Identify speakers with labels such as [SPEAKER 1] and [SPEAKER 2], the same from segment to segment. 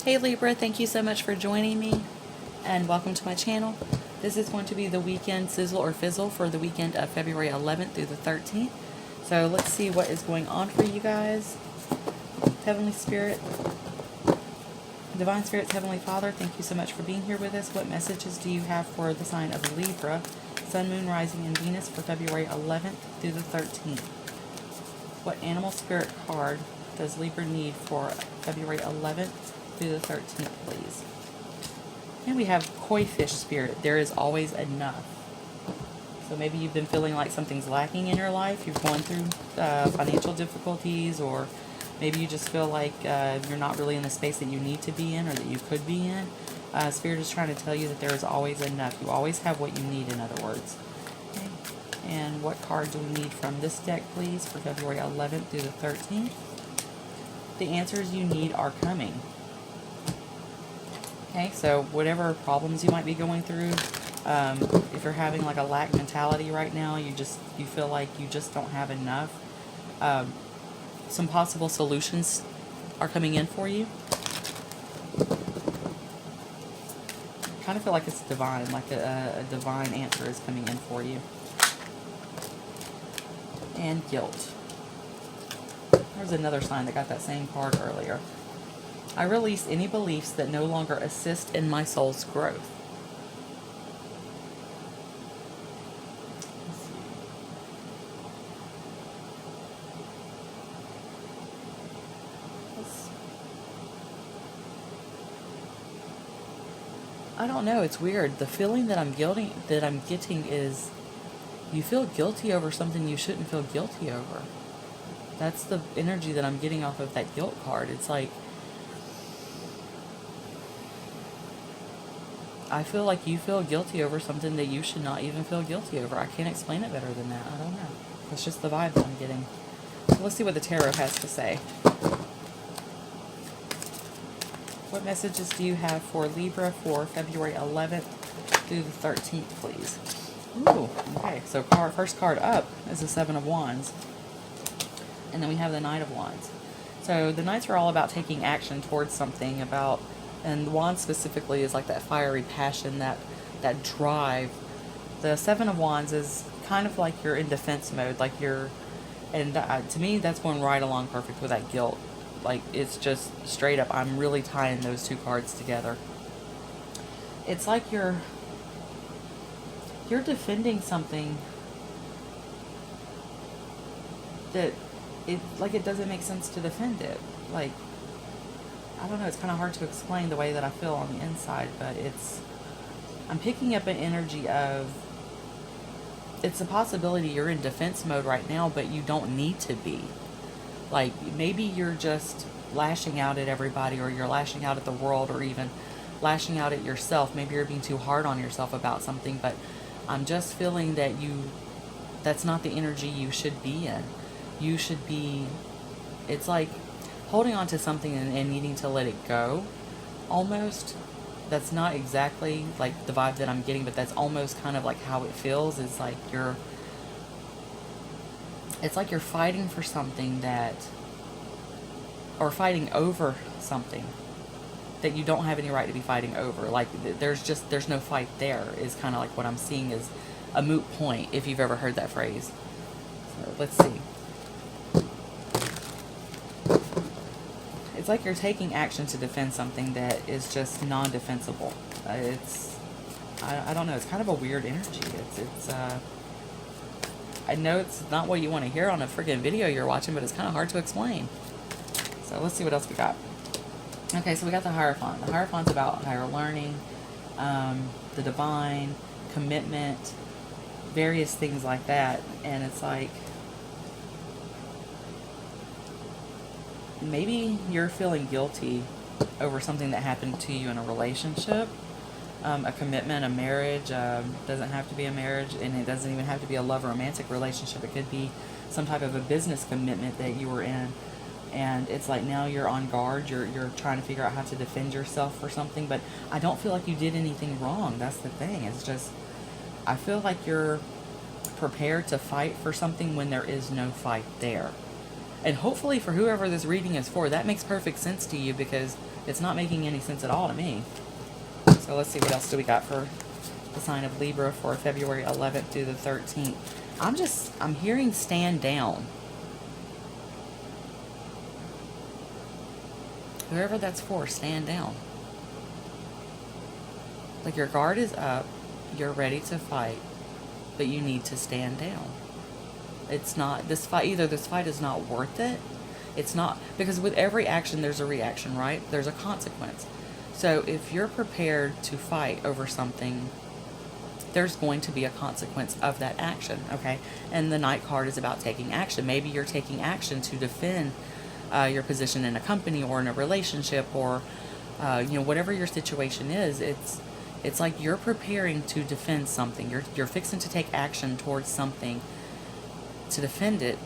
[SPEAKER 1] Hey Libra, thank you so much for joining me and welcome to my channel. This is going to be the weekend sizzle or fizzle for the weekend of February 11th through the 13th. So let's see what is going on for you guys. Heavenly Spirit, Divine Spirits, Heavenly Father, thank you so much for being here with us. What messages do you have for the sign of Libra, Sun, Moon, Rising, and Venus for February 11th through the 13th? What animal spirit card does Libra need for February 11th through the 13th, please? And we have Koi Fish Spirit. There is always enough. So maybe you've been feeling like something's lacking in your life. You've gone through financial difficulties, or maybe you just feel like you're not really in the space that you need to be in or that you could be in. Spirit is trying to tell you that there is always enough. You always have what you need, in other words. Okay. And what card do we need from this deck, please, for February 11th through the 13th? The answers you need are coming. Okay, so whatever problems you might be going through, if you're having like a lack mentality right now, you feel like you just don't have enough, some possible solutions are coming in for you. I kind of feel like it's divine, like a divine answer is coming in for you. And guilt. There's another sign that got that same card earlier. I release any beliefs that no longer assist in my soul's growth. I don't know, it's weird. The feeling that I'm getting is you feel guilty over something you shouldn't feel guilty over. That's the energy that I'm getting off of that guilt card. It's like, I feel like you feel guilty over something that you should not even feel guilty over. I can't explain it better than that. I don't know. It's just the vibe that I'm getting. So let's see what the tarot has to say. What messages do you have for Libra for February 11th through the 13th, please? Ooh, okay. So first card up is the Seven of Wands. And then we have the Knight of Wands. So the Knights are all about taking action towards something, and the Wands specifically is like that fiery passion, that drive. The Seven of Wands is kind of like you're in defense mode, like to me that's going right along perfect with that guilt. Like, it's just straight up, I'm really tying those two cards together. It's like you're defending something that it doesn't make sense to defend it. Like, I don't know, it's kind of hard to explain the way that I feel on the inside, but I'm picking up an energy of, it's a possibility you're in defense mode right now, but you don't need to be. Like, maybe you're just lashing out at everybody, or you're lashing out at the world, or even lashing out at yourself. Maybe you're being too hard on yourself about something, but I'm just feeling that that's not the energy you should be in. You should be, it's like holding on to something and needing to let it go, almost. That's not exactly like the vibe that I'm getting, but that's almost kind of like how it feels. It's like you're fighting for something or fighting over something that you don't have any right to be fighting over. Like, there's no fight there, is kind of like what I'm seeing is a moot point, if you've ever heard that phrase. So let's see. It's like you're taking action to defend something that is just non-defensible. I don't know, it's kind of a weird energy. I know it's not what you want to hear on a freaking video you're watching, but it's kind of hard to explain. So let's see what else we got. Okay, so we got the Hierophant. The Hierophant's about higher learning, the divine, commitment, various things like that. And it's like, maybe you're feeling guilty over something that happened to you in a relationship. A commitment, a marriage, doesn't have to be a marriage, and it doesn't even have to be a love or romantic relationship. It could be some type of a business commitment that you were in, and it's like now you're on guard, you're trying to figure out how to defend yourself for something, but I don't feel like you did anything wrong. That's the thing. It's just, I feel like you're prepared to fight for something when there is no fight there. And hopefully for whoever this reading is for, that makes perfect sense to you, because it's not making any sense at all to me. So let's see, what else do we got for the sign of Libra for February 11th through the 13th. I'm hearing stand down. Whoever that's for, stand down. Like your guard is up, you're ready to fight, but you need to stand down. It's not, this fight is not worth it. It's not, because with every action there's a reaction, right? There's a consequence. So if you're prepared to fight over something, there's going to be a consequence of that action, okay? And the Knight card is about taking action. Maybe you're taking action to defend your position in a company or in a relationship, or whatever your situation is. It's like you're preparing to defend something. You're fixing to take action towards something to defend it,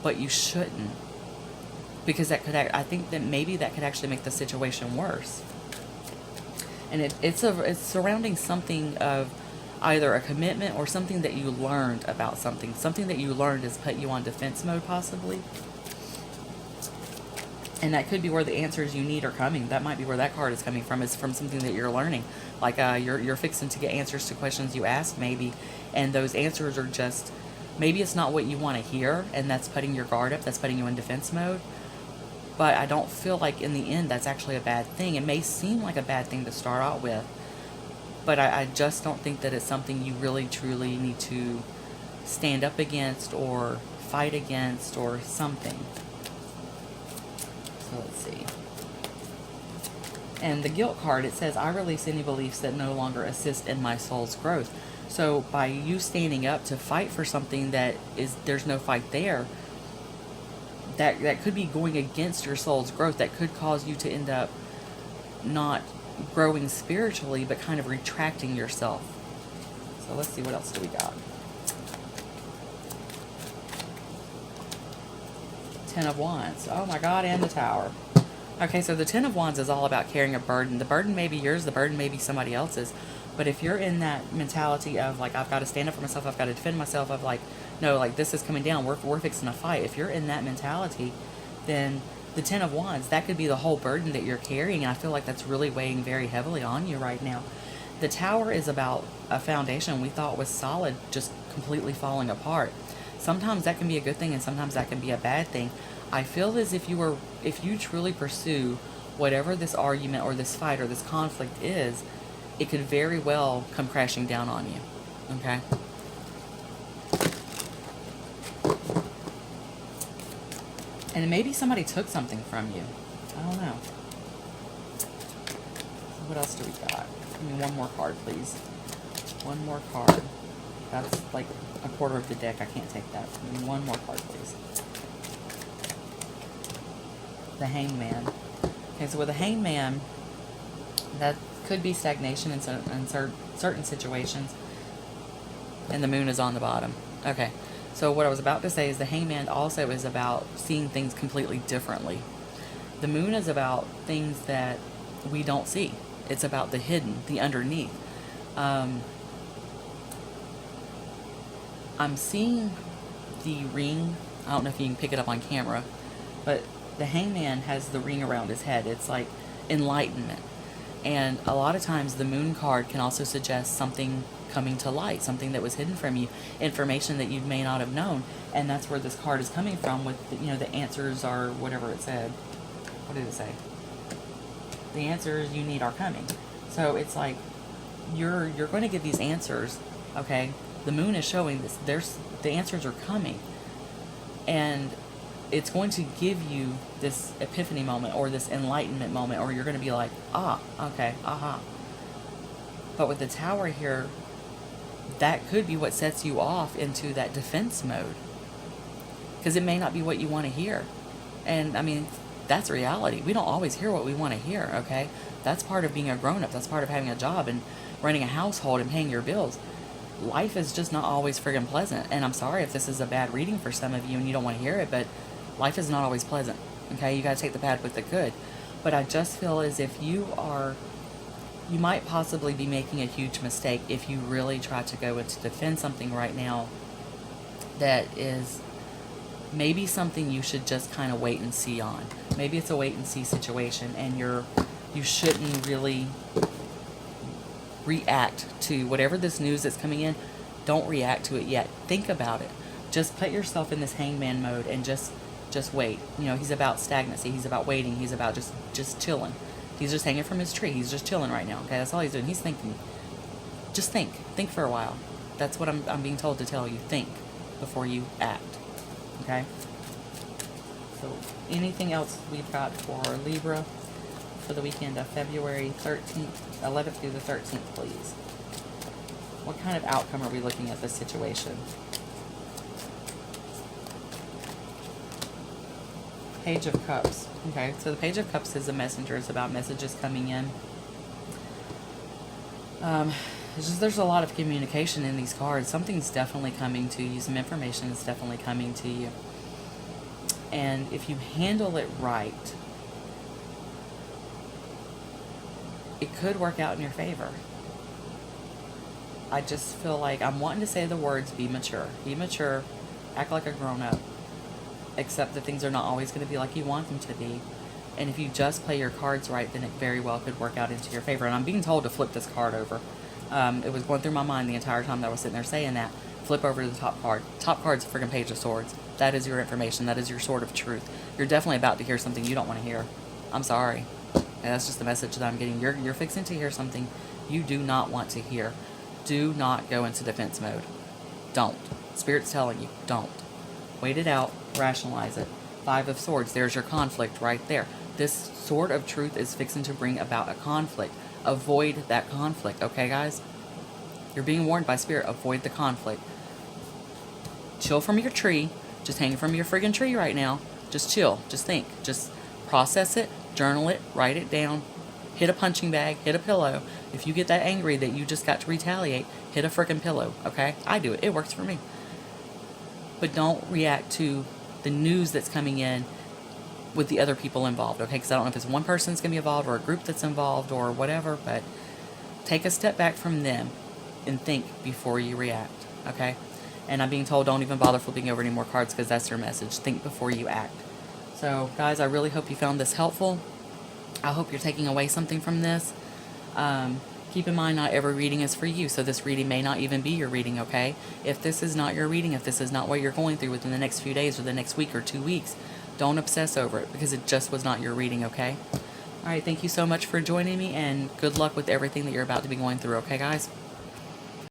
[SPEAKER 1] but you shouldn't, because that could, I think that maybe that could actually make the situation worse. And it's surrounding something of either a commitment or something that you learned about something. Something that you learned has put you on defense mode, possibly. And that could be where the answers you need are coming. That might be where that card is coming from, is from something that you're learning. Like you're fixing to get answers to questions you asked, maybe. And those answers are just, maybe it's not what you want to hear, and that's putting your guard up. That's putting you in defense mode. But I don't feel like in the end that's actually a bad thing. It may seem like a bad thing to start out with, but I just don't think that it's something you really truly need to stand up against or fight against or something. So let's see. And the guilt card, it says, I release any beliefs that no longer assist in my soul's growth. So by you standing up to fight for something that is, there's no fight there, that could be going against your soul's growth. That could cause you to end up not growing spiritually, but kind of retracting yourself. So let's see, what else do we got? 10 of Wands. Oh my God, and the Tower. Okay, so the 10 of Wands is all about carrying a burden. The burden may be yours, the burden may be somebody else's. But if you're in that mentality of like, I've got to stand up for myself, I've got to defend myself, of like, no, like this is coming down, we're fixing a fight. If you're in that mentality, then the 10 of Wands, that could be the whole burden that you're carrying. And I feel like that's really weighing very heavily on you right now. The Tower is about a foundation we thought was solid, just completely falling apart. Sometimes that can be a good thing, and sometimes that can be a bad thing. I feel as if you truly pursue whatever this argument or this fight or this conflict is, it could very well come crashing down on you. Okay? And maybe somebody took something from you. I don't know. What else do we got? Give me one more card, please. One more card. That's like a quarter of the deck. I can't take that. Give me one more card, please. The Hangman. Okay, so with the Hangman, that could be stagnation in certain situations. And the Moon is on the bottom. Okay, so what I was about to say is the Hangman also is about seeing things completely differently. The Moon is about things that we don't see. It's about the hidden, the underneath. I'm seeing the ring. I don't know if you can pick it up on camera, but the Hangman has the ring around his head. It's like enlightenment. And a lot of times the Moon card can also suggest something coming to light, something that was hidden from you, information that you may not have known. And that's where this card is coming from with, the answers are whatever it said. What did it say? The answers you need are coming. So it's like you're going to get these answers, okay? The Moon is showing this. The answers are coming. And it's going to give you this epiphany moment or this enlightenment moment, or you're going to be like, okay, aha. But with the Tower here, that could be what sets you off into that defense mode, because it may not be what you want to hear. And I mean, that's reality. We don't always hear what we want to hear, okay? That's part of being a grown-up. That's part of having a job and running a household and paying your bills. Life is just not always friggin' pleasant. And I'm sorry if this is a bad reading for some of you and you don't want to hear it, but life is not always pleasant, okay? You got to take the bad with the good. But I just feel as if you might possibly be making a huge mistake if you really try to go and to defend something right now that is maybe something you should just kind of wait and see on. Maybe it's a wait and see situation, and you shouldn't really react to whatever this news that's coming in. Don't react to it yet. Think about it. Just put yourself in this hangman mode and just wait. You know, he's about stagnancy. He's about waiting. He's about just chilling. He's just hanging from his tree. He's just chilling right now. Okay, that's all he's doing. He's thinking. Just think. Think for a while. That's what I'm being told to tell you. Think before you act. Okay? So, anything else we've got for Libra for the weekend of February 11th through the 13th, please? What kind of outcome are we looking at this situation? Page of Cups. Okay, so the Page of Cups is a messenger. It's about messages coming in. It's just there's a lot of communication in these cards. Something's definitely coming to you. Some information is definitely coming to you. And if you handle it right, it could work out in your favor. I just feel like I'm wanting to say the words, be mature. Be mature, act like a grown-up. Except that things are not always going to be like you want them to be. And if you just play your cards right, then it very well could work out into your favor. And I'm being told to flip this card over. It was going through my mind the entire time that I was sitting there saying that. Flip over to the top card. Top card's a freaking Page of Swords. That is your information. That is your sword of truth. You're definitely about to hear something you don't want to hear. I'm sorry. And that's just the message that I'm getting. You're fixing to hear something you do not want to hear. Do not go into defense mode. Don't. Spirit's telling you, don't. Wait it out. Rationalize it. Five of Swords. There's your conflict right there. This sword of truth is fixing to bring about a conflict. Avoid that conflict. Okay, guys? You're being warned by Spirit. Avoid the conflict. Chill from your tree. Just hang from your friggin' tree right now. Just chill. Just think. Just process it. Journal it. Write it down. Hit a punching bag. Hit a pillow. If you get that angry that you just got to retaliate, hit a frickin' pillow. Okay? I do it. It works for me. But don't react to the news that's coming in with the other people involved, okay? Because I don't know if it's one person that's going to be involved or a group that's involved or whatever, but take a step back from them and think before you react, okay? And I'm being told don't even bother flipping over any more cards because that's your message. Think before you act. So, guys, I really hope you found this helpful. I hope you're taking away something from this. Keep in mind, not every reading is for you, so this reading may not even be your reading, okay? If this is not your reading, if this is not what you're going through within the next few days or the next week or 2 weeks, don't obsess over it because it just was not your reading, okay? All right, thank you so much for joining me, and good luck with everything that you're about to be going through, okay, guys?